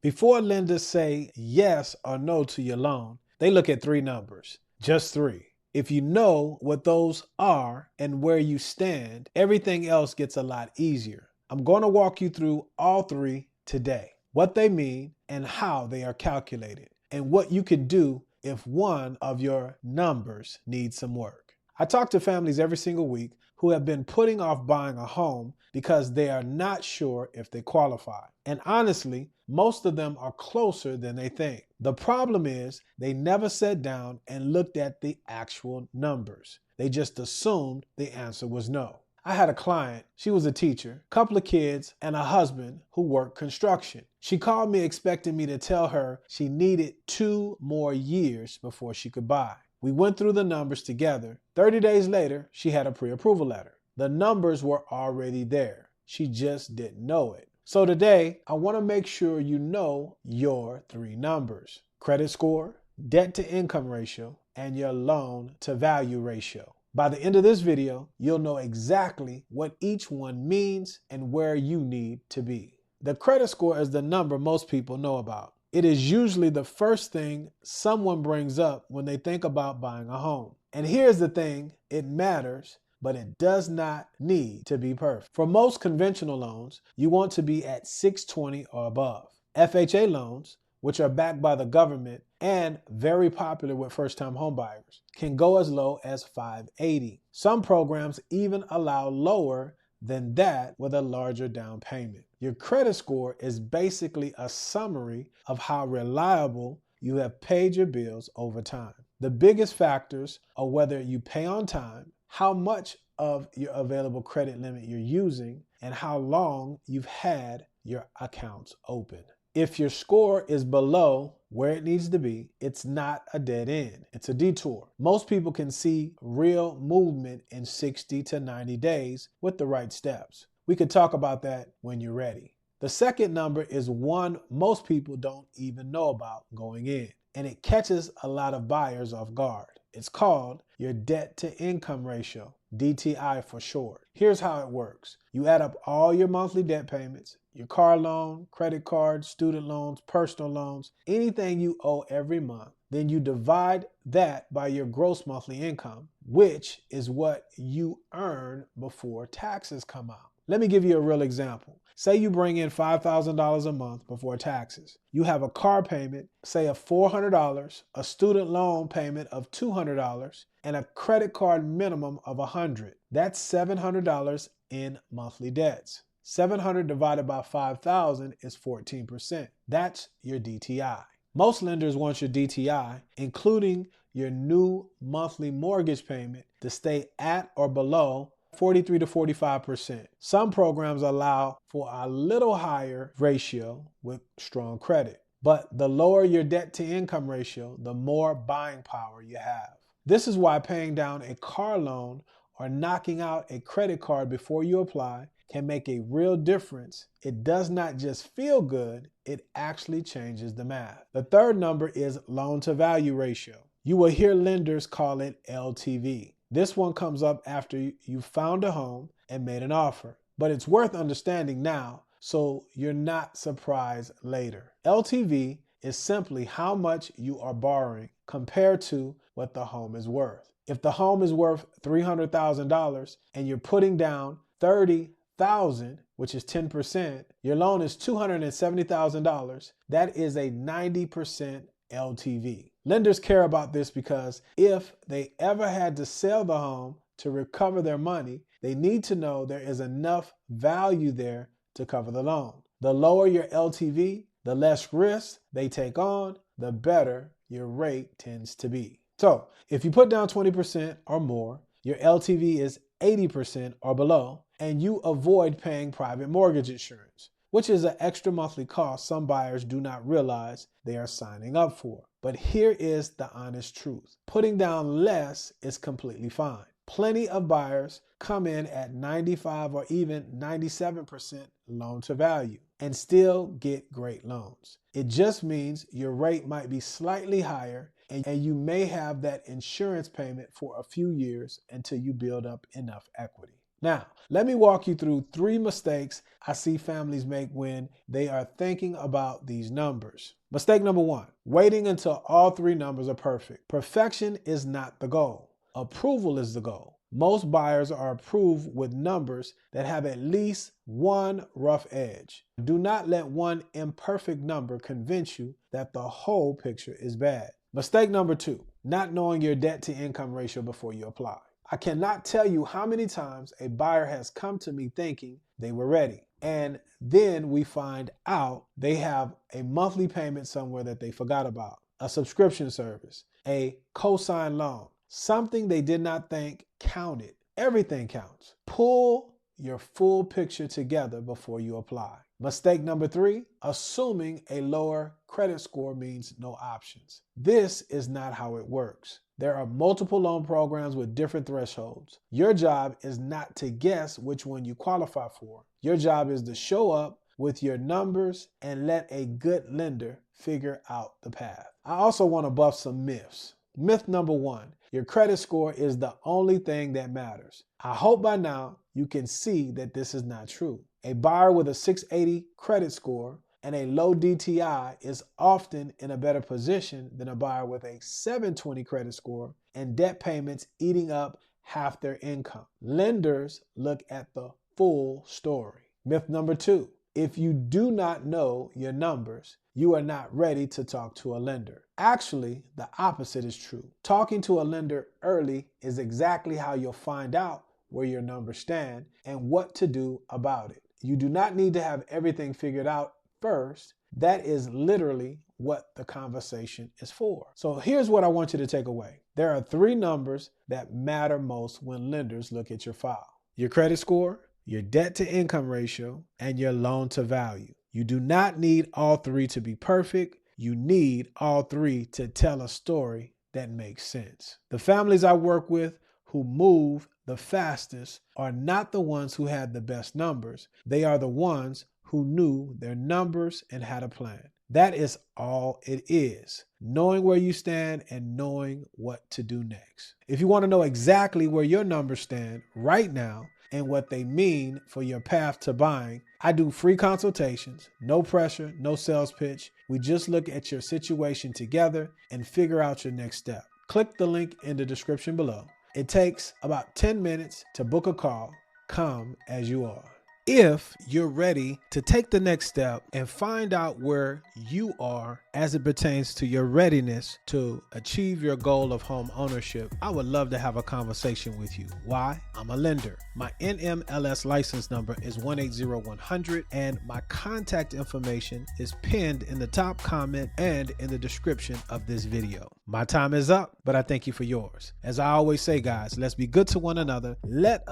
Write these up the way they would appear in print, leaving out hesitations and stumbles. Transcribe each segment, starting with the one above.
Before lenders say yes or no to your loan, they look at three numbers, just three. If you know what those are and where you stand, everything else gets a lot easier. I'm going to walk you through all three today, what they mean and how they are calculated, and what you can do if one of your numbers needs some work. I talk to families every single week who have been putting off buying a home because they are not sure if they qualify. And honestly, most of them are closer than they think. The problem is they never sat down and looked at the actual numbers. They just assumed the answer was no. I had a client, she was a teacher, couple of kids, and a husband who worked construction. She called me expecting me to tell her she needed 2 more years before she could buy. We went through the numbers together. 30 days later, she had a pre-approval letter. The numbers were already there. She just didn't know it. So today, I want to make sure you know your three numbers: credit score, debt to income ratio, and your loan to value ratio. By the end of this video, you'll know exactly what each one means and where you need to be. The credit score is the number most people know about. It is usually the first thing someone brings up when they think about buying a home. And here's the thing, it matters, but it does not need to be perfect. For most conventional loans, you want to be at 620 or above. FHA loans, which are backed by the government and very popular with first-time homebuyers, can go as low as 580. Some programs even allow lower than that with a larger down payment. Your credit score is basically a summary of how reliable you have paid your bills over time. The biggest factors are whether you pay on time, how much of your available credit limit you're using, and how long you've had your accounts open. If your score is below where it needs to be, it's not a dead end, it's a detour. Most people can see real movement in 60 to 90 days with the right steps. We could talk about that when you're ready. The second number is one most people don't even know about going in, and it catches a lot of buyers off guard. It's called your debt to income ratio, DTI for short. Here's how it works. You add up all your monthly debt payments, your car loan, credit card, student loans, personal loans, anything you owe every month. Then you divide that by your gross monthly income, which is what you earn before taxes come out. Let me give you a real example. Say you bring in $5,000 a month before taxes. You have a car payment, say of $400, a student loan payment of $200, and a credit card minimum of $100. That's $700 in monthly debts. 700 divided by 5,000 is 14%. That's your DTI. Most lenders want your DTI, including your new monthly mortgage payment, to stay at or below 43 to 45%. Some programs allow for a little higher ratio with strong credit. But the lower your debt to income ratio, the more buying power you have. This is why paying down a car loan or knocking out a credit card before you apply can make a real difference. It does not just feel good, it actually changes the math. The third number is loan to value ratio. You will hear lenders call it LTV. This one comes up after you found a home and made an offer, but it's worth understanding now so you're not surprised later. LTV is simply how much you are borrowing compared to what the home is worth. If the home is worth $300,000 and you're putting down $30,000, which is 10%, your loan is $270,000. That is a 90% LTV. Lenders care about this because if they ever had to sell the home to recover their money, they need to know there is enough value there to cover the loan. The lower your LTV, the less risk they take on, the better your rate tends to be. So if you put down 20% or more, your LTV is 80% or below, and you avoid paying private mortgage insurance, which is an extra monthly cost some buyers do not realize they are signing up for. But here is the honest truth. Putting down less is completely fine. Plenty of buyers come in at 95 or even 97% loan to value and still get great loans. It just means your rate might be slightly higher and you may have that insurance payment for a few years until you build up enough equity. Now, let me walk you through 3 mistakes I see families make when they are thinking about these numbers. Mistake number 1, waiting until all 3 numbers are perfect. Perfection is not the goal. Approval is the goal. Most buyers are approved with numbers that have at least one rough edge. Do not let one imperfect number convince you that the whole picture is bad. Mistake number 2, not knowing your debt to income ratio before you apply. I cannot tell you how many times a buyer has come to me thinking they were ready, and then we find out they have a monthly payment somewhere that they forgot about, a subscription service, a co-sign loan, something they did not think counted. Everything counts. Pull your full picture together before you apply. Mistake number 3, assuming a lower credit score means no options. This is not how it works. There are multiple loan programs with different thresholds. Your job is not to guess which one you qualify for. Your job is to show up with your numbers and let a good lender figure out the path. I also want to buff some myths. Myth number 1, your credit score is the only thing that matters. I hope by now you can see that this is not true. A buyer with a 680 credit score and a low DTI is often in a better position than a buyer with a 720 credit score and debt payments eating up half their income. Lenders look at the full story. Myth number 2, if you do not know your numbers, you are not ready to talk to a lender. Actually, the opposite is true. Talking to a lender early is exactly how you'll find out where your numbers stand and what to do about it. You do not need to have everything figured out first. That is literally what the conversation is for. So here's what I want you to take away. There are 3 numbers that matter most when lenders look at your file: your credit score, your debt to income ratio, and your loan to value. You do not need all 3 to be perfect. You need all 3 to tell a story that makes sense. The families I work with who move the fastest are not the ones who had the best numbers. They are the ones who knew their numbers and had a plan. That is all it is. Knowing where you stand and knowing what to do next. If you want to know exactly where your numbers stand right now and what they mean for your path to buying, I do free consultations, no pressure, no sales pitch. We just look at your situation together and figure out your next step. Click the link in the description below. It takes about 10 minutes to book a call. Come as you are. If you're ready to take the next step and find out where you are as it pertains to your readiness to achieve your goal of home ownership, I would love to have a conversation with you. Why? I'm a lender. My NMLS license number is 180100 and my contact information is pinned in the top comment and in the description of this video. My time is up, but I thank you for yours. As I always say, guys, let's be good to one another. Let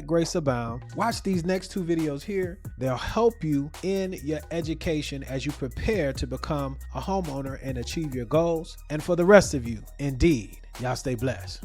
grace abound. Watch these next 2 videos here. They'll help you in your education as you prepare to become a homeowner and achieve your goals. And for the rest of you, indeed, y'all stay blessed.